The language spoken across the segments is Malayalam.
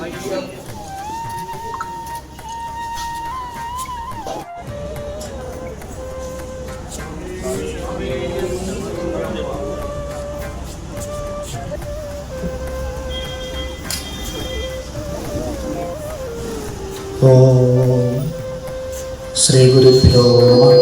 ഓം ശ്രീ ഗുരുഭ്യോ നമഃ.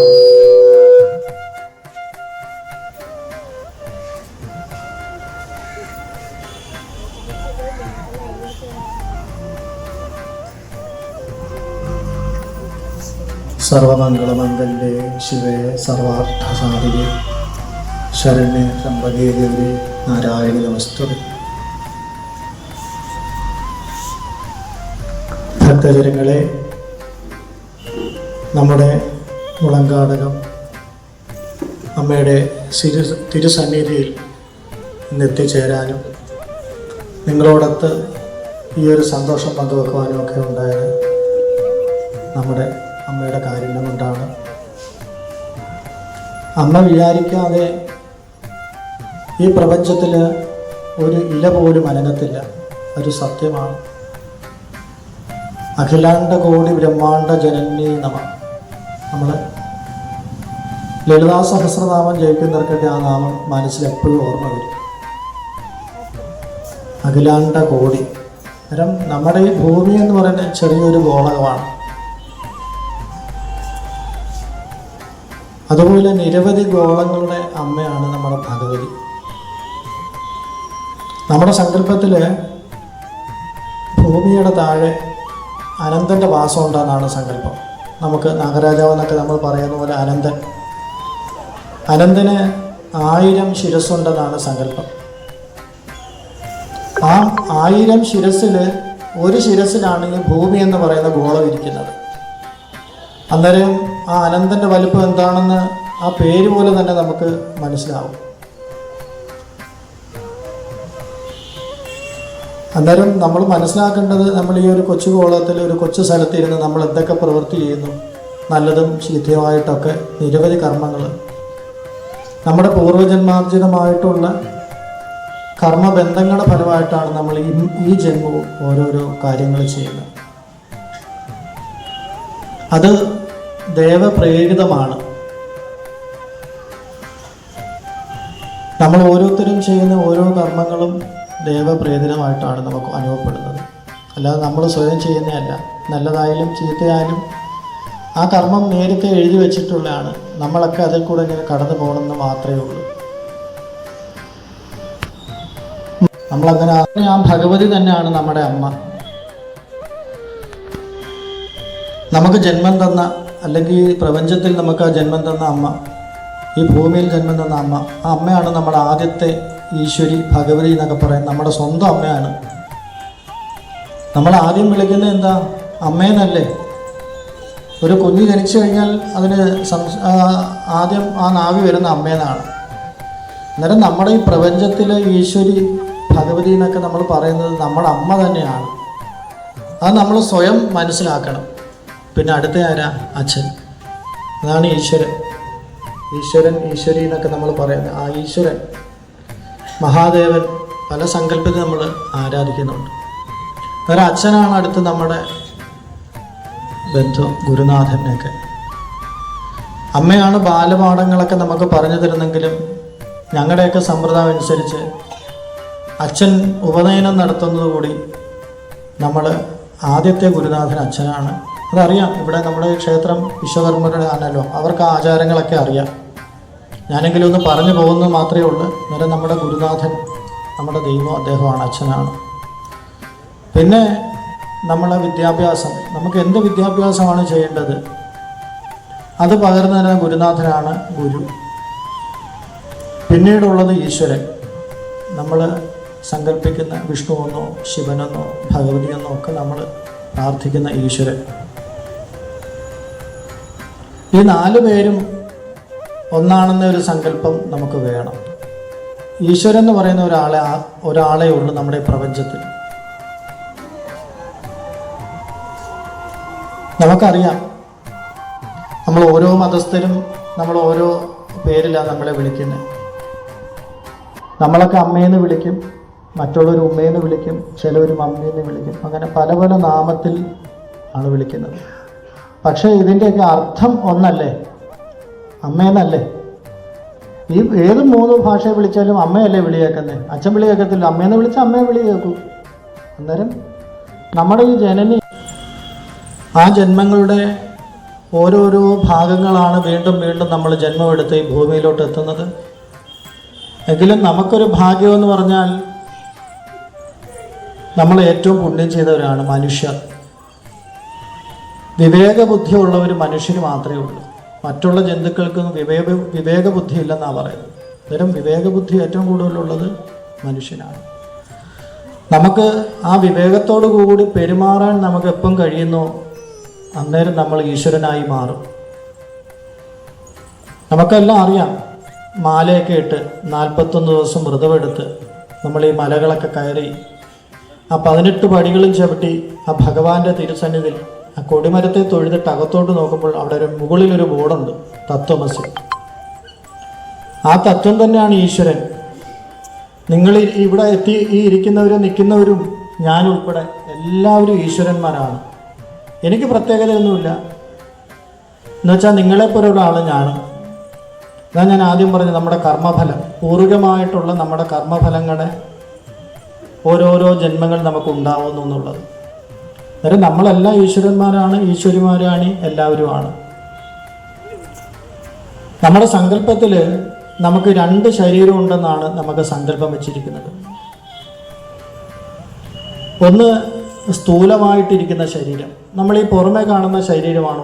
സർവമംഗളമംഗല്യേ ശിവേ സർവാർത്ഥസാധികേ ശരണ്യേ ത്രംബകേ ഗൗരി നാരായണി നമസ്തുതേ. ഭക്തജനങ്ങളെ, നമ്മുടെ മുളങ്കാടകം അമ്മയുടെ തിരുസന്നിധിയിൽ ഇന്നെത്തിച്ചേരാനും നിങ്ങളോടൊത്ത് ഈ ഒരു സന്തോഷം പങ്കുവെക്കുവാനും ഒക്കെ ഉണ്ടായത് നമ്മുടെ അമ്മയുടെ കാരുണ്യം കൊണ്ടാണ്. അമ്മ വിചാരിക്കാതെ ഈ പ്രപഞ്ചത്തിൽ ഒരു ഇല പോലും അനങ്ങത്തില്ല. ഒരു സത്യമാണ്. അഖിലാണ്ട കോടി ബ്രഹ്മാണ്ട ജനന്യേ നമ. നമ്മൾ ലളിതാ സഹസ്രനാമം ജപിക്കുന്നവർക്കൊക്കെ ആ നാമം മനസ്സിൽ എപ്പോഴും ഓർമ്മ വരും. അഖിലാണ്ട കോടി. കാരണം നമ്മുടെ ഈ ഭൂമി എന്ന് പറയുന്നത് ചെറിയൊരു ഗോളകമാണ്. അതുപോലെ നിരവധി ഗോളങ്ങളുടെ അമ്മയാണ് നമ്മുടെ ഭഗവതി. നമ്മുടെ സങ്കല്പത്തിൽ ഭൂമിയുടെ താഴെ അനന്തൻ്റെ വാസം ഉണ്ടെന്നാണ് സങ്കല്പം. നമുക്ക് നാഗരാജാവ് എന്നൊക്കെ നമ്മൾ പറയുന്ന പോലെ അനന്തന് 1000 ശിരസ്സുണ്ടെന്നാണ് സങ്കല്പം. ആ 1000 ശിരസ്സിൽ ഒരു ശിരസ്സിലാണ് ഈ ഭൂമി എന്ന് പറയുന്ന ഗോളം ഇരിക്കുന്നത്. അന്നേരം ആ അനന്തൻ്റെ വലുപ്പം എന്താണെന്ന് ആ പേര് പോലെ തന്നെ നമുക്ക് മനസ്സിലാവും. അന്നേരം നമ്മൾ മനസ്സിലാക്കേണ്ടത്, നമ്മൾ ഈ ഒരു കൊച്ചു ഗോളത്തിൽ ഒരു കൊച്ചു സ്ഥലത്തിരുന്ന് നമ്മൾ എന്തൊക്കെ പ്രവൃത്തി ചെയ്യുന്നു, നല്ലതും ചീത്തയുമായിട്ടൊക്കെ നിരവധി കർമ്മങ്ങൾ, നമ്മുടെ പൂർവ്വജന്മാർജിതമായിട്ടുള്ള കർമ്മബന്ധങ്ങളുടെ ഫലമായിട്ടാണ് നമ്മൾ ഈ ജന്മവും ഓരോരോ കാര്യങ്ങൾ ചെയ്യുന്നത്. അത് ദേവപ്രേരിതമാണ്. നമ്മൾ ഓരോരുത്തരും ചെയ്യുന്ന ഓരോ കർമ്മങ്ങളും ദേവപ്രേരിതമായിട്ടാണ് നമുക്ക് അനുഭവപ്പെടുന്നത്. അല്ലാതെ നമ്മൾ സ്വയം ചെയ്യുന്നതല്ല. നല്ലതായാലും ചീത്തയായാലും ആ കർമ്മം നേരത്തെ എഴുതി വെച്ചിട്ടുള്ളതാണ്. നമ്മളൊക്കെ അതിൽ കൂടെ ഇങ്ങനെ കടന്നു പോകണമെന്ന് മാത്രമേ ഉള്ളൂ. നമ്മളങ്ങനെ ആ ഭഗവതി തന്നെയാണ് നമ്മുടെ അമ്മ. നമുക്ക് ജന്മം തന്ന, അല്ലെങ്കിൽ പ്രപഞ്ചത്തിൽ നമുക്ക് ആ ജന്മം തന്ന അമ്മ, ഈ ഭൂമിയിൽ ജന്മം തന്ന അമ്മ, ആ അമ്മയാണ് നമ്മുടെ ആദ്യത്തെ ഈശ്വരി ഭഗവതി എന്നൊക്കെ പറയുന്നത്. നമ്മുടെ സ്വന്തം അമ്മയാണ്. നമ്മൾ ആദ്യം വിളിക്കുന്നത് എന്താ? അമ്മേന്നല്ലേ. ഒരു കുഞ്ഞ് ജനിച്ചു കഴിഞ്ഞാൽ അതിന് ആദ്യം ആ നാവി വരുന്ന അമ്മേന്നാണ്. അന്നേരം നമ്മുടെ ഈ പ്രപഞ്ചത്തിലെ ഈശ്വരി ഭഗവതി എന്നൊക്കെ നമ്മൾ പറയുന്നത് നമ്മുടെ അമ്മ തന്നെയാണ്. അത് നമ്മൾ സ്വയം മനസ്സിലാക്കണം. പിന്നെ അടുത്ത ആരാ? അച്ഛൻ. അതാണ് ഈശ്വരൻ. ഈശ്വരി എന്നൊക്കെ നമ്മൾ പറയുന്നത് ആ ഈശ്വരൻ, മഹാദേവൻ, പല സങ്കല്പത്തിൽ നമ്മൾ ആരാധിക്കുന്നുണ്ട്. ഒരു അച്ഛനാണ് അടുത്ത് നമ്മുടെ ബന്ധു, ഗുരുനാഥനൊക്കെ. അമ്മയാണ് ബാലപാഠങ്ങളൊക്കെ നമുക്ക് പറഞ്ഞു തരുന്നെങ്കിലും ഞങ്ങളുടെയൊക്കെ സമ്പ്രദായം അനുസരിച്ച് അച്ഛൻ ഉപനയനം നടത്തുന്നത് കൂടി നമ്മൾ ആദ്യത്തെ ഗുരുനാഥൻ അച്ഛനാണ്. അതറിയാം. ഇവിടെ നമ്മുടെ ക്ഷേത്രം വിശ്വകർമ്മരുടെ ആണല്ലോ, അവർക്ക് ആ ആചാരങ്ങളൊക്കെ അറിയാം. ഞാനെങ്കിലും ഒന്ന് പറഞ്ഞു പോകുന്നത് മാത്രമേ ഉള്ളൂ. അന്നേരം നമ്മുടെ ഗുരുനാഥൻ, നമ്മുടെ ദൈവം, അദ്ദേഹമാണ്, അച്ഛനാണ്. പിന്നെ നമ്മളെ വിദ്യാഭ്യാസം, നമുക്ക് എന്ത് വിദ്യാഭ്യാസമാണ് ചെയ്യേണ്ടത് അത് പകർന്നു തരുന്ന ഗുരുനാഥനാണ് ഗുരു. പിന്നീടുള്ളത് ഈശ്വരൻ. നമ്മൾ സങ്കല്പിക്കുന്ന വിഷ്ണുവെന്നോ ശിവനെന്നോ ഭഗവതിയെന്നോ ഒക്കെ നമ്മൾ പ്രാർത്ഥിക്കുന്ന ഈശ്വരൻ. ഈ 4 പേരും ഒന്നാണെന്ന ഒരു സങ്കല്പം നമുക്ക് വേണം. ഈശ്വരൻ എന്ന് പറയുന്ന ഒരാളെ ഉള്ളൂ നമ്മുടെ പ്രപഞ്ചത്തിൽ. നമുക്കറിയാം, നമ്മൾ ഓരോ മതസ്ഥരും നമ്മൾ ഓരോ പേരിലാണ് നമ്മളെ വിളിക്കുന്നത്. നമ്മളൊക്കെ അമ്മയെന്ന് വിളിക്കും, മറ്റുള്ളവർ ഉമ്മയെന്ന് വിളിക്കും, ചിലവർ മമ്മിയെന്ന് വിളിക്കും. അങ്ങനെ പല പല നാമത്തിൽ ആണ് വിളിക്കുന്നത്. പക്ഷേ ഇതിൻ്റെയൊക്കെ അർത്ഥം ഒന്നല്ലേ? അമ്മയെന്നല്ലേ? ഈ ഏത് 3 ഭാഷയെ വിളിച്ചാലും അമ്മയല്ലേ വിളി കേൾക്കുന്നത്? അച്ഛൻ വിളി കേൾക്കത്തില്ല. അമ്മയെന്ന് വിളിച്ചാൽ അമ്മയെ വിളി കേൾക്കൂ. അന്നേരം നമ്മുടെ ഈ ജനനി, ആ ജന്മങ്ങളുടെ ഓരോരോ ഭാഗങ്ങളാണ് വീണ്ടും വീണ്ടും നമ്മൾ ജന്മമെടുത്ത് ഈ ഭൂമിയിലോട്ട് എത്തുന്നത്. എങ്കിലും നമുക്കൊരു ഭാഗ്യമെന്ന് പറഞ്ഞാൽ നമ്മൾ ഏറ്റവും പുണ്യം ചെയ്തവരാണ് മനുഷ്യർ. വിവേകബുദ്ധിയുള്ളവർ മനുഷ്യർ മാത്രമേ ഉള്ളൂ. മറ്റുള്ള ജന്തുക്കൾക്കൊന്നും വിവേകബുദ്ധി ഇല്ലെന്നാണ് പറയുന്നത്. അന്നേരം വിവേകബുദ്ധി ഏറ്റവും കൂടുതലുള്ളത് മനുഷ്യനാണ്. നമുക്ക് ആ വിവേകത്തോടു കൂടി പെരുമാറാൻ നമുക്ക് എപ്പം കഴിയുന്നോ അന്നേരം നമ്മൾ ഈശ്വരനായി മാറും. നമുക്കെല്ലാം അറിയാം, മാലയൊക്കെ ഇട്ട് 41 ദിവസം വ്രതമെടുത്ത് നമ്മൾ ഈ മലകളൊക്കെ കയറി ആ 18 പടികളും ചവിട്ടി ആ ഭഗവാന്റെ തിരുസന്നിധിയിൽ ആ കൊടിമരത്തെ തൊഴുതിട്ട് അകത്തോട്ട് നോക്കുമ്പോൾ അവിടെ ഒരു മുകളിലൊരു ബോർഡുണ്ട്, തത്വമസി. ആ തത്വം തന്നെയാണ് ഈശ്വരൻ. നിങ്ങൾ ഇവിടെ എത്തി ഈ ഇരിക്കുന്നവരും നിൽക്കുന്നവരും ഞാനുൾപ്പെടെ എല്ലാവരും ഈശ്വരന്മാരാണ്. എനിക്ക് പ്രത്യേകതയൊന്നുമില്ല. എന്നുവെച്ചാൽ നിങ്ങളെപ്പോലെ ഒരാൾ ഞാൻ. അതാ ഞാൻ ആദ്യം പറഞ്ഞത്, നമ്മുടെ കർമ്മഫലം, പൂർവികമായിട്ടുള്ള നമ്മുടെ കർമ്മഫലങ്ങളുടെ ഓരോരോ ജന്മങ്ങൾ നമുക്ക് ഉണ്ടാവുന്നു എന്നുള്ളത്. അന്നേരം നമ്മളെല്ലാം ഈശ്വരന്മാരാണ്, ഈശ്വരിമാരാണ്, എല്ലാവരുമാണ്. നമ്മുടെ സങ്കല്പത്തിൽ നമുക്ക് 2 ശരീരം ഉണ്ടെന്നാണ് നമുക്ക് സങ്കല്പം വെച്ചിരിക്കുന്നത്. ഒന്ന് സ്ഥൂലമായിട്ടിരിക്കുന്ന ശരീരം, നമ്മൾ ഈ പുറമെ കാണുന്ന ശരീരമാണ്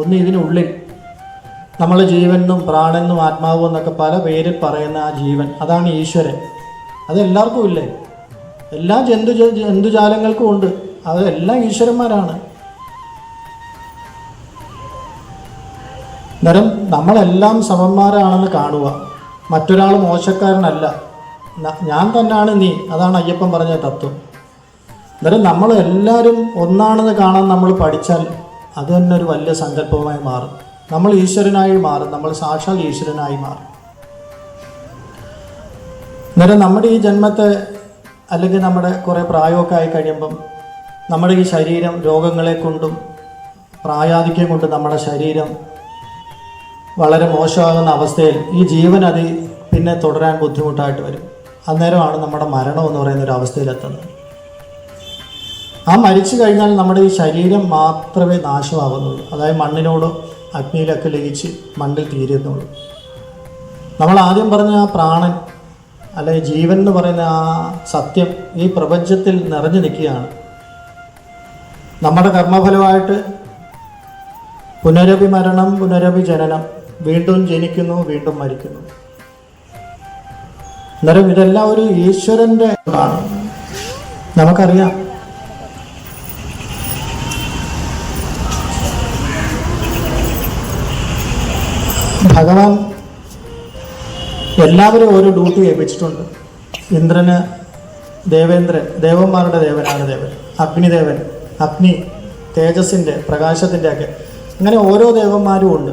ഒന്ന് ഇതിനുള്ളിൽ നമ്മൾ ജീവനെന്നും പ്രാണെന്നും ആത്മാവും എന്നൊക്കെ പല പേരിൽ പറയുന്ന ആ ജീവൻ, അതാണ് ഈശ്വരൻ. അതെല്ലാവർക്കും ഇല്ലേ? എല്ലാ ജന്തുജാലങ്ങൾക്കും ഉണ്ട്. അതെല്ലാം ഈശ്വരന്മാരാണ്. അന്നേരം നമ്മളെല്ലാം സമന്മാരാണെന്ന് കാണുക. മറ്റൊരാൾ മോശക്കാരനല്ല, ഞാൻ തന്നെയാണ് നീ. അതാണ് അയ്യപ്പൻ പറഞ്ഞ തത്വം. അന്നേരം നമ്മൾ എല്ലാവരും ഒന്നാണെന്ന് കാണാൻ നമ്മൾ പഠിച്ചാൽ അത് തന്നെ ഒരു വലിയ സങ്കല്പമായി മാറും. നമ്മൾ ഈശ്വരനായി മാറും, നമ്മൾ സാക്ഷാൽ ഈശ്വരനായി മാറും. അന്നേരം നമ്മുടെ ഈ ജന്മത്തെ, അല്ലെങ്കിൽ നമ്മുടെ കുറേ പ്രായമൊക്കെ ആയി കഴിയുമ്പം നമ്മുടെ ഈ ശരീരം രോഗങ്ങളെ കൊണ്ടും പ്രായാധിക്യം കൊണ്ടും നമ്മുടെ ശരീരം വളരെ മോശമാകുന്ന അവസ്ഥയിൽ ഈ ജീവൻ അത് പിന്നെ തുടരാൻ ബുദ്ധിമുട്ടായിട്ട് വരും. അന്നേരമാണ് നമ്മുടെ മരണം എന്ന് പറയുന്ന ഒരു അവസ്ഥയിലെത്തുന്നത്. ആ മരിച്ചു കഴിഞ്ഞാൽ നമ്മുടെ ഈ ശരീരം മാത്രമേ നാശമാകുന്നുള്ളൂ. അതായത് മണ്ണിനോട് അഗ്നിയിലൊക്കെ ലയിച്ച് മണ്ണിൽ തീരുന്നുള്ളൂ. നമ്മൾ ആദ്യം പറഞ്ഞ ആ പ്രാണൻ, അല്ലെങ്കിൽ ജീവൻ എന്ന് പറയുന്ന ആ സത്യം ഈ പ്രപഞ്ചത്തിൽ നിറഞ്ഞു നിൽക്കുകയാണ്. നമ്മുടെ കർമ്മഫലമായിട്ട് പുനരഭി മരണം, പുനരഭി ജനനം, വീണ്ടും ജനിക്കുന്നു, വീണ്ടും മരിക്കുന്നു. അന്നേരം ഇതെല്ലാം ഒരു ഈശ്വരൻ്റെ ആണ്. നമുക്കറിയാം, ഭഗവാൻ എല്ലാവരും ഓരോ ഡ്യൂട്ടി ഏൽപ്പിച്ചിട്ടുണ്ട്. ഇന്ദ്രന് ദേവേന്ദ്രൻ, ദേവന്മാരുടെ ദേവനാണ് ദേവൻ. അഗ്നിദേവൻ, അഗ്നി തേജസ്സിൻ്റെ പ്രകാശത്തിൻ്റെ ഒക്കെ, അങ്ങനെ ഓരോ ദേവന്മാരും ഉണ്ട്.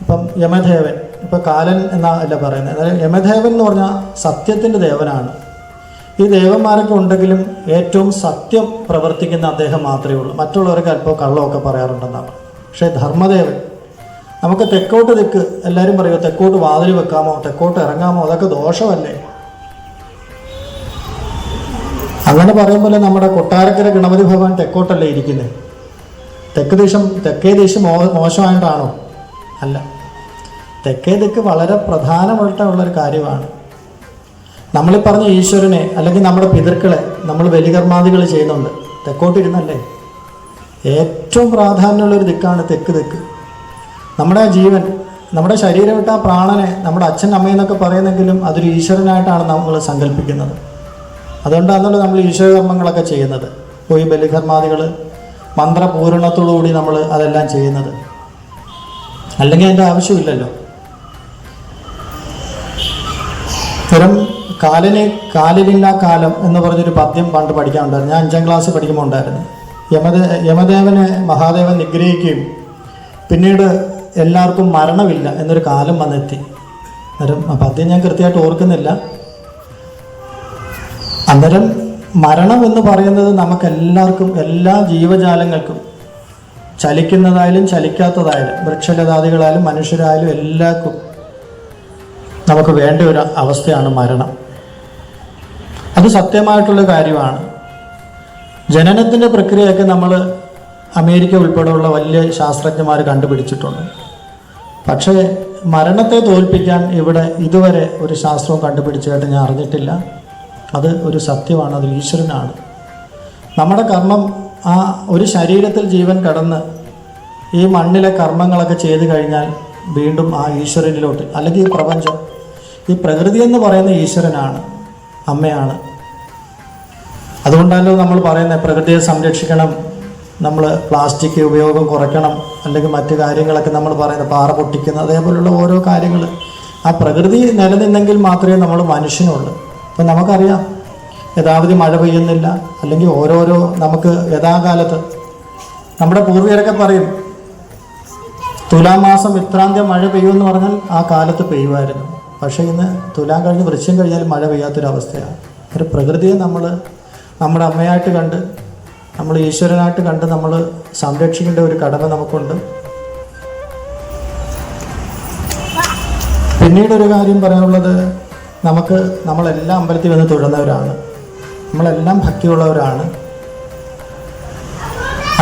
ഇപ്പം യമദേവൻ, ഇപ്പം കാലൻ എന്നല്ല പറയുന്നത്. അതായത് യമദേവൻ എന്ന് പറഞ്ഞാൽ സത്യത്തിൻ്റെ ദേവനാണ്. ഈ ദേവന്മാരൊക്കെ ഉണ്ടെങ്കിലും ഏറ്റവും സത്യം പ്രവർത്തിക്കുന്ന അദ്ദേഹം മാത്രമേ ഉള്ളൂ. മറ്റുള്ളവർക്ക് അല്പം കള്ളമൊക്കെ പറയാറുണ്ടെന്നാണ്. പക്ഷേ ധർമ്മദേവൻ, നമുക്ക് തെക്കോട്ട് ദിക്ക് എല്ലാവരും പറയുമോ, തെക്കോട്ട് വാതിൽ വെക്കാമോ, തെക്കോട്ട് ഇറങ്ങാമോ, അതൊക്കെ ദോഷമല്ലേ? അങ്ങനെ പറയുമ്പോൾ നമ്മുടെ കൊട്ടാരക്കര ഗണപതി ഭഗവാൻ തെക്കോട്ടല്ലേ ഇരിക്കുന്നത്? തെക്കേ ദിശ മോശമായിട്ടാണോ? അല്ല, തെക്കേ ദിക്ക് വളരെ പ്രധാനമായിട്ടുള്ളൊരു കാര്യമാണ്. നമ്മളീ പറഞ്ഞ ഈശ്വരനെ അല്ലെങ്കിൽ നമ്മുടെ പിതൃക്കളെ നമ്മൾ ബലികർമാദികൾ ചെയ്യുന്നുണ്ട്. തെക്കോട്ടിരുന്നല്ലേ? ഏറ്റവും പ്രാധാന്യമുള്ളൊരു ദിക്കാണ് തെക്ക് ദിക്ക്. നമ്മുടെ ജീവൻ, നമ്മുടെ ശരീരം വിട്ട ആ പ്രാണനെ നമ്മുടെ അച്ഛൻ അമ്മയെന്നൊക്കെ പറയുന്നെങ്കിലും അതൊരു ഈശ്വരനായിട്ടാണ് നമ്മൾ സങ്കല്പിക്കുന്നത്. അതുകൊണ്ടാണല്ലോ നമ്മൾ ഈശ്വരകർമ്മങ്ങളൊക്കെ ചെയ്യുന്നത്. പോയി ബലികർമാദികൾ മന്ത്രപൂരണത്തോടുകൂടി നമ്മൾ അതെല്ലാം ചെയ്യുന്നത്. അല്ലെങ്കിൽ അതിൻ്റെ ആവശ്യമില്ലല്ലോ. ഇത്തരം കാലിലില്ലാ കാലം എന്ന് പറഞ്ഞൊരു പദ്യം പണ്ട് പഠിക്കാനുണ്ടായിരുന്നു. ഞാൻ 5ാം ക്ലാസ് പഠിക്കുമ്പോൾ ഉണ്ടായിരുന്നു. യമദേവനെ മഹാദേവൻ നിഗ്രഹിക്കുകയും പിന്നീട് എല്ലാവർക്കും മരണമില്ല എന്നൊരു കാലം വന്നെത്തി. അന്നേരം ആ പദ്യം ഞാൻ കൃത്യമായിട്ട് ഓർക്കുന്നില്ല. അന്നേരം മരണം എന്ന് പറയുന്നത് നമുക്കെല്ലാവർക്കും, എല്ലാ ജീവജാലങ്ങൾക്കും, ചലിക്കുന്നതായാലും ചലിക്കാത്തതായാലും, വൃക്ഷലതാദികളായാലും മനുഷ്യരായാലും എല്ലാവർക്കും നമുക്ക് വേണ്ട ഒരു അവസ്ഥയാണ് മരണം. അത് സത്യമായിട്ടുള്ള കാര്യമാണ്. ജനനത്തിൻ്റെ പ്രക്രിയയൊക്കെ നമ്മൾ അമേരിക്ക ഉൾപ്പെടെയുള്ള വലിയ ശാസ്ത്രജ്ഞന്മാർ കണ്ടുപിടിച്ചിട്ടുണ്ട്. പക്ഷേ മരണത്തെ തോൽപ്പിക്കാൻ ഇവിടെ ഇതുവരെ ഒരു ശാസ്ത്രവും കണ്ടുപിടിച്ചതായിട്ട് ഞാൻ അറിഞ്ഞിട്ടില്ല. അത് ഒരു സത്യമാണ്, അത് ഈശ്വരനാണ്. നമ്മുടെ കർമ്മം, ആ ഒരു ശരീരത്തിൽ ജീവൻ കടന്ന് ഈ മണ്ണിലെ കർമ്മങ്ങളൊക്കെ ചെയ്തു കഴിഞ്ഞാൽ വീണ്ടും ആ ഈശ്വരനിലോട്ട്, അല്ലെങ്കിൽ ഈ പ്രപഞ്ചം, ഈ പ്രകൃതി എന്ന് പറയുന്ന ഈശ്വരനാണ്, അമ്മയാണ്. അതുകൊണ്ടല്ലോ നമ്മൾ പറയുന്നത് പ്രകൃതിയെ സംരക്ഷിക്കണം, നമ്മൾ പ്ലാസ്റ്റിക് ഉപയോഗം കുറയ്ക്കണം, അല്ലെങ്കിൽ മറ്റു കാര്യങ്ങളൊക്കെ നമ്മൾ പറയുന്നത് പാറ പൊട്ടിക്കുന്നത്, അതേപോലുള്ള ഓരോ കാര്യങ്ങൾ. ആ പ്രകൃതി നിലനിന്നെങ്കിൽ മാത്രമേ നമ്മൾ മനുഷ്യനുള്ളൂ. ഇപ്പം നമുക്കറിയാം യഥാവധി മഴ പെയ്യുന്നില്ല, അല്ലെങ്കിൽ ഓരോരോ നമുക്ക് യഥാകാലത്ത് നമ്മുടെ പൂർവികരൊക്കെ പറയും തുലാം മാസം ഇത്രാന്ത്യം മഴ പെയ്യുമെന്ന് പറഞ്ഞാൽ ആ കാലത്ത് പെയ്യുമായിരുന്നു. പക്ഷേ ഇന്ന് തുലാം കഴിഞ്ഞ് വൃശ്യം കഴിഞ്ഞാൽ മഴ പെയ്യാത്തൊരവസ്ഥയാണ്. ഒരു പ്രകൃതിയെ നമ്മൾ നമ്മുടെ അമ്മയായിട്ട് കണ്ട്, നമ്മൾ ഈശ്വരനായിട്ട് കണ്ട് നമ്മൾ സംരക്ഷിക്കേണ്ട ഒരു കടമ നമുക്കുണ്ട്. പിന്നീടൊരു കാര്യം പറയാനുള്ളത്, നമ്മളെല്ലാം അമ്പലത്തിൽ വന്ന് തൊഴുന്നവരാണ്, നമ്മളെല്ലാം ഭക്തിയുള്ളവരാണ്.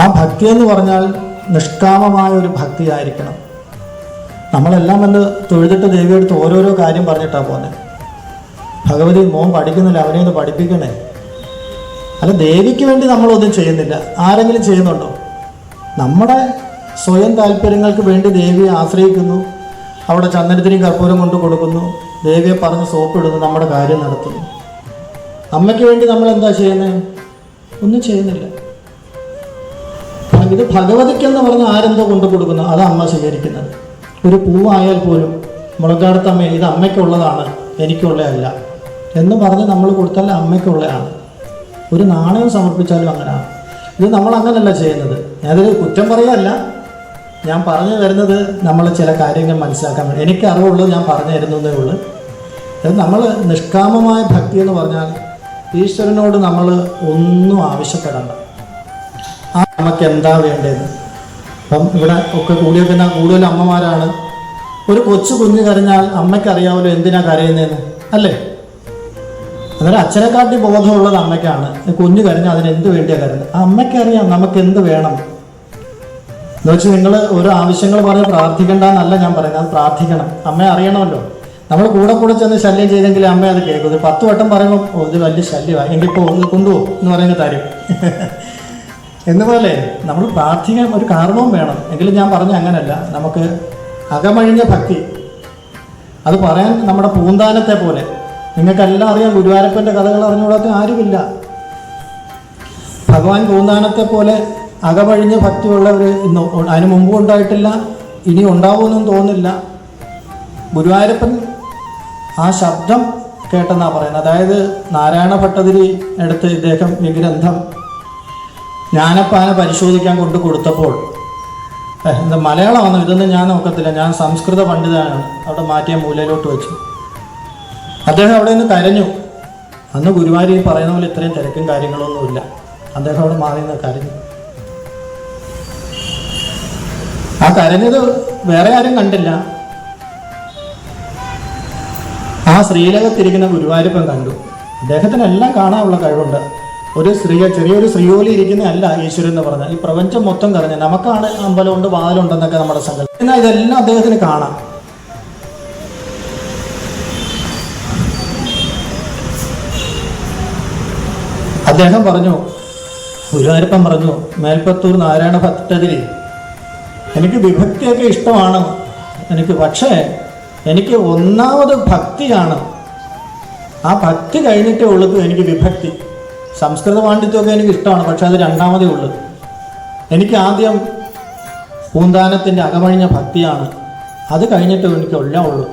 ആ ഭക്തി എന്ന് പറഞ്ഞാൽ നിഷ്കാമമായ ഒരു ഭക്തി ആയിരിക്കണം. നമ്മളെല്ലാം വന്ന് തൊഴുതിട്ട് ദേവിയെടുത്ത് ഓരോരോ കാര്യം പറഞ്ഞിട്ടാണ് പോകുന്നത്. ഭഗവതി മോൻ പഠിക്കുന്നില്ല, അവനെ ഒന്ന് പഠിപ്പിക്കണേ. അല്ല, ദേവിക്ക് വേണ്ടി നമ്മളൊന്നും ചെയ്യുന്നില്ല. ആരെങ്കിലും ചെയ്യുന്നുണ്ടോ? നമ്മുടെ സ്വയം താല്പര്യങ്ങൾക്ക് വേണ്ടി ദേവിയെ ആശ്രയിക്കുന്നു, അവിടെ ചന്ദനത്തിനും കർപ്പൂരം കൊണ്ട് കൊടുക്കുന്നു, ദേവിയെ പറഞ്ഞ് സോപ്പിടുന്നു, നമ്മുടെ കാര്യം നടത്തുന്നു. അമ്മയ്ക്ക് വേണ്ടി നമ്മൾ എന്താ ചെയ്യുന്നത്? ഒന്നും ചെയ്യുന്നില്ല. ഇത് ഭഗവതിക്കെന്ന് പറഞ്ഞ് ആരെന്തോ കൊണ്ടു കൊടുക്കുന്നു, അത് അമ്മ സ്വീകരിക്കുന്നത്. ഒരു പൂവായാൽ പോലും മുളകാടത്തമ്മ ഇത് അമ്മയ്ക്കുള്ളതാണ്, എനിക്കുള്ളതല്ല എന്ന് പറഞ്ഞ് നമ്മൾ കൊടുത്താൽ അമ്മയ്ക്കുള്ളതാണ്. ഒരു നാണയം സമർപ്പിച്ചാലും അങ്ങനെയാണ്. ഇത് നമ്മൾ അങ്ങനെയല്ല ചെയ്യുന്നത്. ഞാനതൊരു കുറ്റം പറയുകയല്ല, ഞാൻ പറഞ്ഞു തരുന്നത് നമ്മൾ ചില കാര്യങ്ങൾ മനസ്സിലാക്കാൻ വേണ്ടി. എനിക്ക് അറിവുള്ളത് ഞാൻ പറഞ്ഞു തരുന്നതേ ഉള്ളൂ. അത് നമ്മൾ നിഷ്കാമമായ ഭക്തി എന്ന് പറഞ്ഞാൽ ഈശ്വരനോട് നമ്മൾ ഒന്നും ആവശ്യപ്പെടണ്ട. ആ നമുക്ക് എന്താ വേണ്ടത്? അപ്പം ഇവിടെ ഒക്കെ കൂടിയൊക്കെ കൂടുതൽ അമ്മമാരാണ്. ഒരു കൊച്ചു കുഞ്ഞ് കരഞ്ഞാൽ അമ്മയ്ക്കറിയാമല്ലോ എന്തിനാ കരയുന്നതെന്ന്, അല്ലേ? അന്നേരം അച്ഛനെക്കാട്ടി ബോധമുള്ളത് അമ്മയ്ക്കാണ്. കുഞ്ഞ് കരഞ്ഞാൽ അതിന് എന്ത് വേണ്ടിയാണ് കരുതുന്നത്? ആ അമ്മയ്ക്കറിയാം നമുക്ക് എന്ത് വേണം എന്ന് വെച്ചാൽ. നിങ്ങൾ ഓരോ ആവശ്യങ്ങൾ പറഞ്ഞ് പ്രാർത്ഥിക്കേണ്ടെന്നല്ല ഞാൻ പറയുന്നത്, അത് പ്രാർത്ഥിക്കണം. അമ്മയെ അറിയണമല്ലോ. നമ്മൾ കൂടെ ചെന്ന് ശല്യം ചെയ്തെങ്കിൽ അമ്മ അത് കേൾക്കും. ഒരു 10 വട്ടം പറയുമ്പോൾ ഇത് വലിയ ശല്യമാണ്, എങ്കിൽ ഇപ്പോൾ ഒന്ന് കൊണ്ടുപോകും എന്ന് പറയുന്ന തരും എന്നുപോലെ നമ്മൾ പ്രാർത്ഥിക്കാൻ ഒരു കാരണവും വേണം. എങ്കിലും ഞാൻ പറഞ്ഞ അങ്ങനല്ല, നമുക്ക് അകമഴിഞ്ഞ ഭക്തി അത് പറയാൻ നമ്മുടെ പൂന്താനത്തെ പോലെ. നിങ്ങൾക്കെല്ലാം അറിയാം, ഗുരുവായൂരപ്പൻ്റെ കഥകൾ അറിഞ്ഞുകൂടാത്ത ആരുമില്ല. ഭഗവാൻ പൂന്താനത്തെ പോലെ അകമഴിഞ്ഞ ഭക്തിയുള്ളവർ ഇന്ന് അതിന് മുമ്പും ഉണ്ടായിട്ടില്ല, ഇനി ഉണ്ടാവുമെന്നും തോന്നില്ല. ഗുരുവായൂരപ്പൻ ആ ശബ്ദം കേട്ടെന്നാണ് പറയുന്നത്. അതായത് നാരായണ ഭട്ടതിരി എടുത്ത് ഇദ്ദേഹം ഈ ഗ്രന്ഥം ജ്ഞാനപ്പാന പരിശോധിക്കാൻ കൊണ്ട് കൊടുത്തപ്പോൾ, എന്താ മലയാളമാണോ ഇതൊന്നും ഞാൻ നോക്കത്തില്ല, ഞാൻ സംസ്കൃത പണ്ഡിതനാണ്, അവിടെ മാറ്റിയ മൂലയിലോട്ട് വെച്ചു. അദ്ദേഹം അവിടെ നിന്ന് കരഞ്ഞു. അന്ന് ഗുരുവായൂർ പറയുന്ന പോലെ ഇത്രയും തിരക്കും കാര്യങ്ങളൊന്നുമില്ല. അദ്ദേഹം അവിടെ മാറി നിന്ന് കരഞ്ഞു. ആ കരഞ്ഞത് വേറെ ആരും കണ്ടില്ല, ആ ശ്രീലകത്തിരിക്കുന്ന ഗുരുവായൂരപ്പൻ കണ്ടു. അദ്ദേഹത്തിനെല്ലാം കാണാനുള്ള കഴിവുണ്ട്. ഒരു ചെറിയൊരു ശ്രീയോലി ഇരിക്കുന്ന അല്ല ഈശ്വരൻ എന്ന് പറഞ്ഞാൽ. ഈ പ്രപഞ്ചം മൊത്തം കറഞ്ഞ, നമുക്കാണ് അമ്പലമുണ്ട് വാതിലുണ്ടെന്നൊക്കെ നമ്മുടെ സങ്കല്പം. എന്നാൽ ഇതെല്ലാം അദ്ദേഹത്തിന് കാണാം. അദ്ദേഹം പറഞ്ഞു, ഗുരുവായൂരപ്പൻ പറഞ്ഞു, മേൽപ്പത്തൂർ നാരായണ ഭട്ടതിരി എനിക്ക് വിഭക്തിയൊക്കെ ഇഷ്ടമാണ് എനിക്ക്, പക്ഷേ എനിക്ക് ഒന്നാമത് ഭക്തിയാണ്. ആ ഭക്തി കഴിഞ്ഞിട്ടേ ഉള്ളൂ എനിക്ക് വിഭക്തി. സംസ്കൃത പാണ്ഡിത്യമൊക്കെ എനിക്ക് ഇഷ്ടമാണ്, പക്ഷെ അത് രണ്ടാമതേ ഉള്ളൂ. എനിക്ക് ആദ്യം പൂന്താനത്തിൻ്റെ അകമഴിഞ്ഞ ഭക്തിയാണ്, അത് കഴിഞ്ഞിട്ട് എനിക്ക് എല്ലാം ഉള്ളൂ.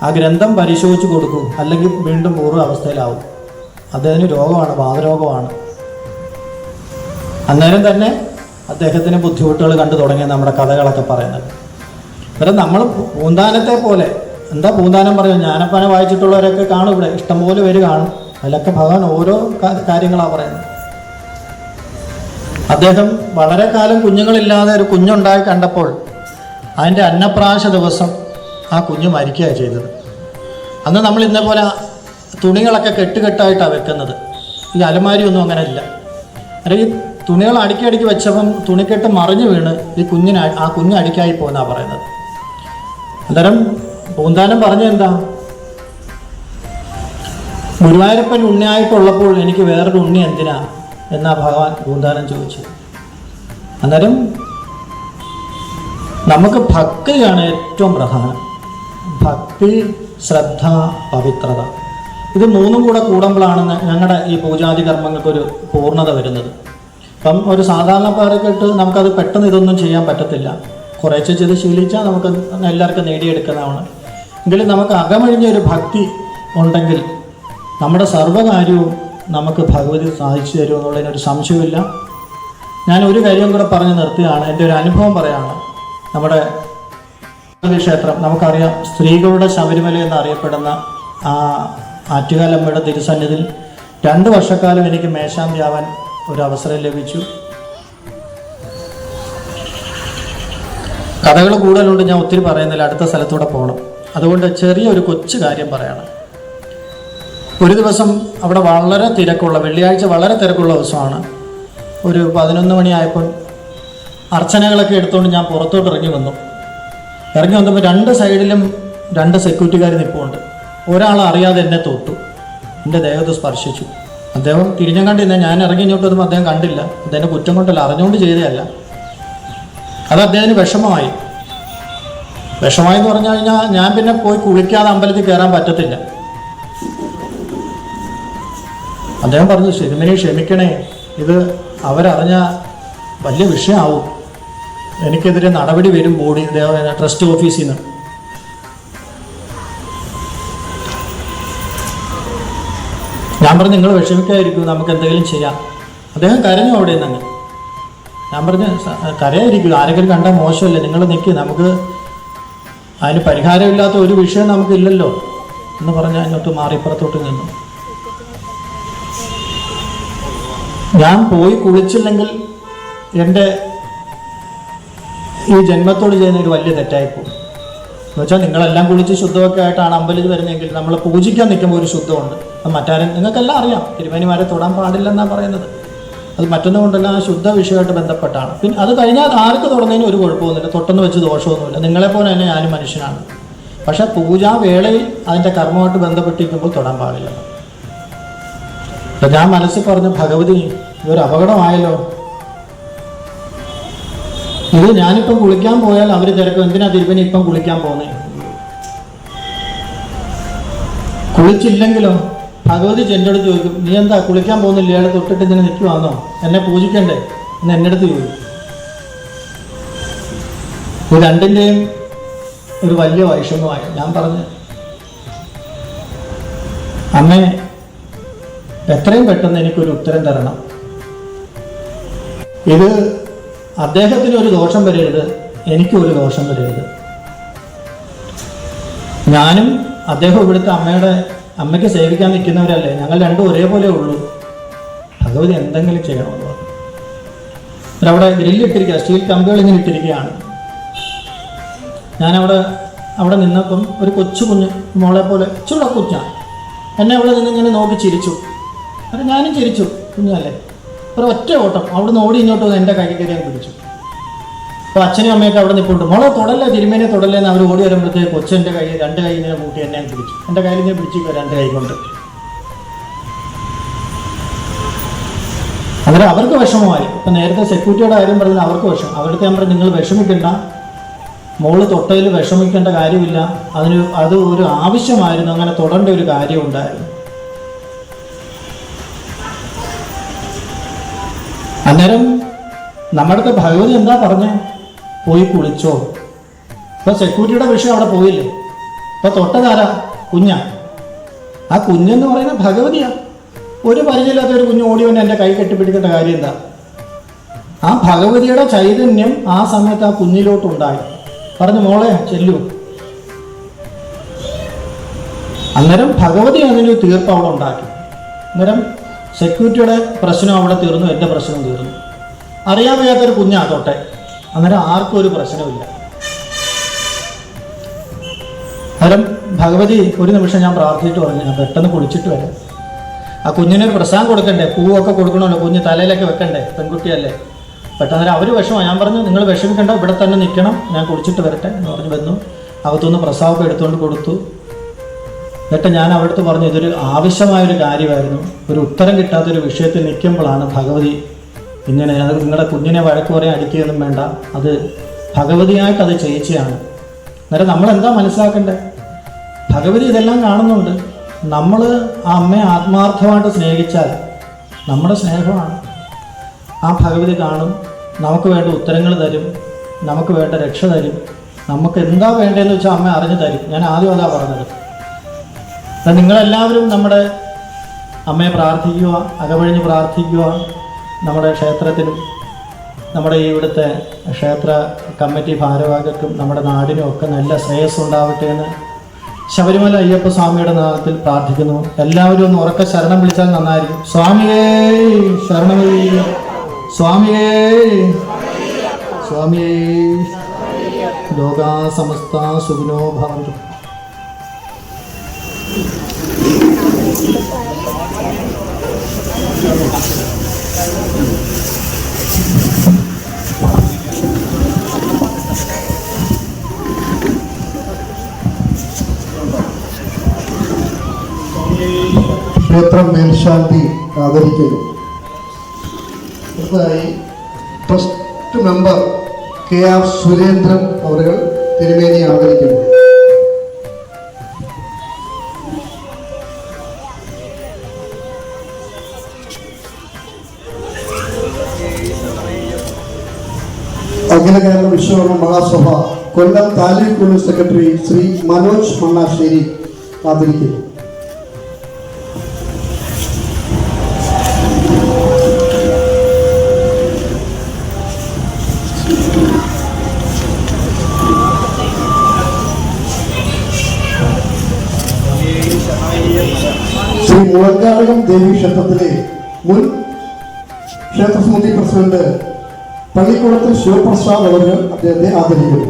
ആ ഗ്രന്ഥം പരിശോധിച്ച് കൊടുക്കും, അല്ലെങ്കിൽ വീണ്ടും പൂർവ്വ അവസ്ഥയിലാവും. അദ്ദേഹത്തിന് രോഗമാണ്, വാതരോഗമാണ്. അന്നേരം തന്നെ അദ്ദേഹത്തിന് ബുദ്ധിമുട്ടുകൾ കണ്ടു തുടങ്ങിയ നമ്മുടെ കഥകളൊക്കെ പറയുന്നത്. അന്നേരം നമ്മൾ പൂന്താനത്തെ പോലെ, എന്താ പൂന്താനം പറയുന്നത്, ജ്ഞാനപ്പാന വായിച്ചിട്ടുള്ളവരൊക്കെ കാണും, ഇവിടെ ഇഷ്ടംപോലെ പേര് കാണും. അതിലൊക്കെ ഭഗവാൻ ഓരോ കാര്യങ്ങളാണ് പറയുന്നത്. അദ്ദേഹം വളരെ കാലം കുഞ്ഞുങ്ങളില്ലാതെ ഒരു കുഞ്ഞുണ്ടായി കണ്ടപ്പോൾ അതിൻ്റെ അന്നപ്രാശ ദിവസം ആ കുഞ്ഞ് മരിക്കുകയാണ് ചെയ്തത്. അന്ന് നമ്മൾ ഇന്നേപോലെ തുണികളൊക്കെ കെട്ടുകെട്ടായിട്ടാണ് വെക്കുന്നത്. ഈ അലമാരിയൊന്നും അങ്ങനെ ഇല്ല. ഈ തുണികൾ അടുക്കി വെച്ചപ്പം തുണിക്കെട്ട് മറിഞ്ഞു വീണ് ആ കുഞ്ഞ് അടിക്കായി പോകുന്നതാണ് പറയുന്നത്. അന്നേരം പൂന്താനം പറഞ്ഞെന്താ, ഗുരുവായൂരപ്പൻ ഉണ്ണിയായിട്ടുള്ളപ്പോൾ എനിക്ക് വേറൊരു ഉണ്ണി എന്തിനാ എന്നാ ഭഗവാൻ പൂന്താനം ചോദിച്ചു. അന്നേരം നമുക്ക് ഭക്തിയാണ് ഏറ്റവും പ്രധാനം. ഭക്തി, ശ്രദ്ധ, പവിത്രത, ഇത് മൂന്നും കൂടെ കൂടുമ്പോഴാണ് ഞങ്ങളുടെ ഈ പൂജാതി കർമ്മങ്ങൾക്കൊരു പൂർണ്ണത വരുന്നത്. അപ്പം ഒരു സാധാരണക്കാർക്കിട്ട് നമുക്കത് പെട്ടെന്ന് ഇതൊന്നും ചെയ്യാൻ പറ്റത്തില്ല. കുറേശ്ശെ ചെയ്ത് ശീലിച്ചാൽ നമുക്ക് എല്ലാവർക്കും നേടിയെടുക്കുന്നതാണ്. എങ്കിലും നമുക്ക് അകമഴിഞ്ഞൊരു ഭക്തി ഉണ്ടെങ്കിൽ നമ്മുടെ സർവ്വകാര്യവും നമുക്ക് ഭഗവതി സാധിച്ചു തരുമെന്നുള്ളതിനൊരു സംശയമില്ല. ഞാൻ ഒരു കാര്യം കൂടെ പറഞ്ഞ് നിർത്തുകയാണ്. എൻ്റെ ഒരു അനുഭവം പറയാണ്. നമ്മുടെ ക്ഷേത്രം നമുക്കറിയാം, സ്ത്രീകളുടെ ശബരിമല എന്നറിയപ്പെടുന്ന ആ ആറ്റുകാലമ്മയുടെ തിരുസന്നിധിയിൽ 2 വർഷക്കാലം എനിക്ക് മേശാന്തി ആവാൻ ഒരു അവസരം ലഭിച്ചു. കഥകൾ കൂടുതലുണ്ട്, ഞാൻ ഒത്തിരി പറയുന്നില്ല, അടുത്ത സ്ഥലത്തൂടെ പോകണം. അതുകൊണ്ട് ചെറിയൊരു കൊച്ചു കാര്യം പറയണം. ഒരു ദിവസം അവിടെ വളരെ തിരക്കുള്ള, വെള്ളിയാഴ്ച വളരെ തിരക്കുള്ള ദിവസമാണ്. ഒരു 11 മണിയായപ്പോൾ അർച്ചനകളൊക്കെ എടുത്തുകൊണ്ട് ഞാൻ പുറത്തോട്ട് ഇറങ്ങി വന്നപ്പോൾ 2 സൈഡിലും 2 സെക്യൂരിറ്റിക്കാർ നിൽപ്പുണ്ട്. ഒരാൾ അറിയാതെ എന്നെ തൊട്ടു, എൻ്റെ ദേഹത്ത് സ്പർശിച്ചു. അദ്ദേഹം തിരിഞ്ഞം കണ്ടില്ല. ഞാൻ ഇറങ്ങി ഇങ്ങോട്ട് വരുമ്പോൾ അദ്ദേഹം കണ്ടില്ല. അദ്ദേഹം കുറ്റം കൊണ്ടല്ല, അറിഞ്ഞുകൊണ്ട് ചെയ്തതല്ല. അത് അദ്ദേഹത്തിന് വിഷമമായി എന്ന് പറഞ്ഞു കഴിഞ്ഞാൽ ഞാൻ പിന്നെ പോയി കുളിക്കാതെ അമ്പലത്തിൽ കയറാൻ പറ്റത്തില്ല. അദ്ദേഹം പറഞ്ഞു, ശരിമിനെ ക്ഷമിക്കണേ, ഇത് അവരറിഞ്ഞ വലിയ വിഷയമാവും, എനിക്കെതിരെ നടപടി വരും ബോഡി ട്രസ്റ്റ് ഓഫീസിൽ നിന്ന്. ഞാൻ പറഞ്ഞു, നിങ്ങൾ വിഷമിക്കാതിരിക്കും, നമുക്ക് എന്തെങ്കിലും ചെയ്യാം. അദ്ദേഹം കരഞ്ഞു അവിടെ നിന്ന്. ഞാൻ പറഞ്ഞു, കരയായിരിക്കും, ആരെങ്കിലും കണ്ടാൽ മോശമല്ലേ, നിങ്ങൾ നിൽക്കുക, നമുക്ക് അതിന് പരിഹാരമില്ലാത്ത ഒരു വിഷയം നമുക്കില്ലല്ലോ എന്ന് പറഞ്ഞ് അതിനൊട്ട് മാറിപ്പുറത്തോട്ട് നിന്നു. ഞാൻ പോയി കുളിച്ചില്ലെങ്കിൽ എൻ്റെ ഈ ജന്മത്തോട് ചെയ്യുന്നൊരു വലിയ തെറ്റായിപ്പോകും. എന്ന് വെച്ചാൽ നിങ്ങളെല്ലാം കുളിച്ച് ശുദ്ധമൊക്കെ ആയിട്ടാണ് അമ്പലത്തിൽ വരുന്നതെങ്കിൽ നമ്മൾ പൂജിക്കാൻ നിൽക്കുമ്പോൾ ഒരു ശുദ്ധമുണ്ട്. അത് മറ്റാരും നിങ്ങൾക്കെല്ലാം അറിയാം, തിരുമേനിമാരെ തൊടാൻ പാടില്ലെന്നാണ് പറയുന്നത്. അത് മറ്റൊന്നും കൊണ്ടല്ല, ആ ശുദ്ധ വിഷയമായിട്ട് ബന്ധപ്പെട്ടാണ്. പിന്നെ അത് കഴിഞ്ഞാൽ ആർക്ക് തൊടുന്നതിന് ഒരു കുഴപ്പമൊന്നുമില്ല, തൊട്ടെന്ന് വെച്ച് ദോഷമൊന്നുമില്ല. നിങ്ങളെപ്പോലെ തന്നെ ഞാനും മനുഷ്യനാണ്. പക്ഷെ പൂജാ വേളയിൽ അതിൻ്റെ കർമ്മമായിട്ട് ബന്ധപ്പെട്ടിരിക്കുമ്പോൾ തൊടാൻ പാടില്ല. അപ്പം ഞാൻ മനസ്സിൽ പറഞ്ഞു, ഭഗവതി, ഇതൊരു അപകടമായല്ലോ. ഇത് ഞാനിപ്പം കുളിക്കാൻ പോയാൽ അവർ തിരക്കും, എന്തിനാ തിരുപ്പനി ഇപ്പം കുളിക്കാൻ പോകുന്നത്? കുളിച്ചില്ലെങ്കിലോ ഭഗവതി എൻ്റെ അടുത്ത് ചോദിക്കും, നീ എന്താ കുളിക്കാൻ പോകുന്നില്ല, ഇയാൾ തൊട്ടിട്ട് ഇങ്ങനെ നിൽക്കുവാന്നോ, എന്നെ പൂജിക്കണ്ടേ എന്ന് എൻ്റെ അടുത്ത് ചോദിക്കും. ഇത് രണ്ടിൻ്റെയും ഒരു വലിയ വൈഷമ്യമായി. ഞാൻ പറഞ്ഞു, അമ്മേ, എത്രയും പെട്ടെന്ന് എനിക്കൊരു ഉത്തരം തരണം. ഇത് അദ്ദേഹത്തിന് ഒരു ദോഷം വരരുത്, എനിക്കും ഒരു ദോഷം വരരുത്. ഞാനും അദ്ദേഹം ഇവിടുത്തെ അമ്മയ്ക്ക് സേവിക്കാൻ നിൽക്കുന്നവരല്ലേ, ഞങ്ങൾ രണ്ടും ഒരേപോലെ ഉള്ളൂ. ഭഗവതി എന്തെങ്കിലും ചെയ്യണമെന്ന് പറഞ്ഞു. അവിടെ ഗ്രില്ലിട്ടിരിക്കുക, സ്റ്റീൽ കമ്പികൾ ഇങ്ങനെ ഇട്ടിരിക്കുകയാണ്. ഞാനവിടെ നിന്നപ്പം ഒരു കൊച്ചു കുഞ്ഞ്, മോളെ പോലെ ചൂട കുഞ്ഞാണ്, എന്നെ അവിടെ നിന്ന് ഇങ്ങനെ നോക്കി ചിരിച്ചു. അത് ഞാനും ചിരിച്ചു, കുഞ്ഞല്ലേ. ഒറ്റ ഓട്ടം അവിടെ നിന്ന് ഓടി ഇങ്ങോട്ട് വന്ന് എൻ്റെ കൈ കയറിയാൻ പിടിച്ചു. അപ്പോൾ അച്ഛനും അമ്മയൊക്കെ അവിടെ നിൽപ്പുണ്ട്. മോളെ തൊടല്ലേ, തിരുമേനെ തൊടല്ലേ എന്ന് അവർ ഓടി വരുമ്പോഴത്തേക്ക് കൊച്ചെൻ്റെ കൈ 2 കൈ ഇങ്ങനെ കൂട്ടി എന്നെ പിടിച്ചു. എൻ്റെ കയ്യിൽ ഇങ്ങനെ പിടിച്ചിരിക്കുക 2 കൈ കൊണ്ട്. അന്നേരം അവർക്ക് വിഷമമായി. ഇപ്പം നേരത്തെ സെക്യൂരിറ്റിയുടെ കാര്യം പറഞ്ഞാൽ അവർക്ക് വിഷമം. അവർക്ക് ഞാൻ പറഞ്ഞു, നിങ്ങൾ വിഷമിക്കണ്ട, മോള് തൊട്ടതിൽ വിഷമിക്കേണ്ട കാര്യമില്ല, അത് ഒരു ആവശ്യമായിരുന്നു, അങ്ങനെ തൊടേണ്ട ഒരു കാര്യം ഉണ്ടായിരുന്നു. അന്നേരം നമ്മുടെ അടുത്ത് ഭഗവതി എന്താ പറഞ്ഞേ, പോയി കുളിച്ചോ. ഇപ്പൊ സെക്യൂരിറ്റിയുടെ വിഷയം അവിടെ പോയില്ലേ. ഇപ്പൊ തൊട്ടതാരാ? കുഞ്ഞാ. ആ കുഞ്ഞെന്ന് പറയുന്നത് ഭഗവതിയാ. ഒരു പരിചയമില്ലാത്ത ഒരു കുഞ്ഞ് ഓടി വന്ന് എൻ്റെ കൈ കെട്ടിപ്പിടിക്കേണ്ട കാര്യം എന്താ? ആ ഭഗവതിയുടെ ചൈതന്യം ആ സമയത്ത് ആ കുഞ്ഞിലോട്ടുണ്ടായി. പറഞ്ഞു, മോളെ ചെല്ലൂ. അന്നേരം ഭഗവതി അതിനൊരു തീർപ്പ് അവിടെ ഉണ്ടാക്കി. അന്നേരം സെക്യൂരിറ്റിയുടെ പ്രശ്നം അവിടെ തീർന്നു, എൻ്റെ പ്രശ്നം തീർന്നു. അറിയാൻ വയ്യാത്തൊരു കുഞ്ഞാ തൊട്ടെ. അന്നേരം ആർക്കും ഒരു പ്രശ്നമില്ല. അന്നേരം ഭഗവതി ഒരു നിമിഷം ഞാൻ പ്രാർത്ഥിച്ചിട്ട് പറഞ്ഞു, ഞാൻ പെട്ടെന്ന് കുളിച്ചിട്ട് വരാം. ആ കുഞ്ഞിനൊരു പ്രസാദം കൊടുക്കണ്ടേ, പൂവൊക്കെ കൊടുക്കണമല്ലോ, കുഞ്ഞ് തലയിലൊക്കെ വെക്കണ്ടേ, പെൺകുട്ടിയല്ലേ. പെട്ടെന്ന് അവർ വിഷമമാണ്. ഞാൻ പറഞ്ഞു, നിങ്ങൾ വിഷമിക്കണ്ട, ഇവിടെ തന്നെ നിൽക്കണം, ഞാൻ കുളിച്ചിട്ട് വരട്ടെ എന്ന് പറഞ്ഞ് വന്നു. അകത്തുനിന്ന് പ്രസാദമൊക്കെ എടുത്തുകൊണ്ട് കൊടുത്തു. എന്നിട്ട് ഞാൻ അവിടുത്തെ പറഞ്ഞു, ഇതൊരു ആവശ്യമായൊരു കാര്യമായിരുന്നു. ഒരു ഉത്തരം കിട്ടാത്തൊരു വിഷയത്തിൽ നിൽക്കുമ്പോഴാണ് ഭഗവതി ഇങ്ങനെ, അത് നിങ്ങളുടെ കുഞ്ഞിനെ വഴക്ക് പറയാൻ അടിക്കുകയൊന്നും വേണ്ട, അത് ഭഗവതിയായിട്ട് അത് ചെയ്യിച്ചതാണ്. അന്നേരം നമ്മളെന്താ മനസ്സിലാക്കണ്ടേ? ഭഗവതി ഇതെല്ലാം കാണുന്നുണ്ട്. നമ്മൾ ആ അമ്മയെ ആത്മാർത്ഥമായിട്ട് സ്നേഹിച്ചാൽ നമ്മുടെ സ്നേഹമാണ്. ആ ഭഗവതി കാണും, നമുക്ക് വേണ്ട ഉത്തരങ്ങൾ തരും, നമുക്ക് വേണ്ട രക്ഷ തരും. നമുക്ക് എന്താ വേണ്ടതെന്ന് വെച്ചാൽ അമ്മ അറിഞ്ഞു തരും. ഞാൻ ആദ്യം അതാ പറഞ്ഞത്. നിങ്ങളെല്ലാവരും നമ്മുടെ അമ്മയെ പ്രാർത്ഥിക്കുക, അകവഴിഞ്ഞ് പ്രാർത്ഥിക്കുക. നമ്മുടെ ക്ഷേത്രത്തിലും നമ്മുടെ ഇവിടുത്തെ ക്ഷേത്ര കമ്മിറ്റി ഭാരവാഹികൾക്കും നമ്മുടെ നാടിനും ഒക്കെ നല്ല ശ്രേയസ് ഉണ്ടാവട്ടെ എന്ന് ശബരിമല അയ്യപ്പ സ്വാമിയുടെ നാമത്തിൽ പ്രാർത്ഥിക്കുന്നു. എല്ലാവരും ഒന്ന് ഉറക്കെ ശരണം വിളിച്ചാൽ നന്നായിരിക്കും. സ്വാമിയേ ശരണമയ്യ, സ്വാമിയേ സ്വാമിയേ. ലോകാ സമസ്ത സുഖിനോ ഭവന്തു. ക്ഷേത്രം മേൽശാന്തി ആദരിക്കുന്നു. അടുത്തതായി ട്രസ്റ്റ് മെമ്പർ KR സുരേന്ദ്രൻ അവർ തിരുമേനി ആദരിക്കുന്നു. അഖില കേരള വിശ്വകർമ്മ മഹാസഭ കൊല്ലം താലൂക്ക് സെക്രട്ടറി ശ്രീ മനോജ് മണ്ണാശ്ശേരി ആദരിക്കുന്നു. ശ്രീ മുളങ്കാടകം ദേവി ക്ഷേത്രത്തിലെ മുൻ ക്ഷേത്ര സമിതി പ്രസിഡന്റ് പള്ളിക്കുളത്ത് ശിവപ്രസാദ് അവർ അദ്ദേഹത്തെ ആദരിക്കുന്നു.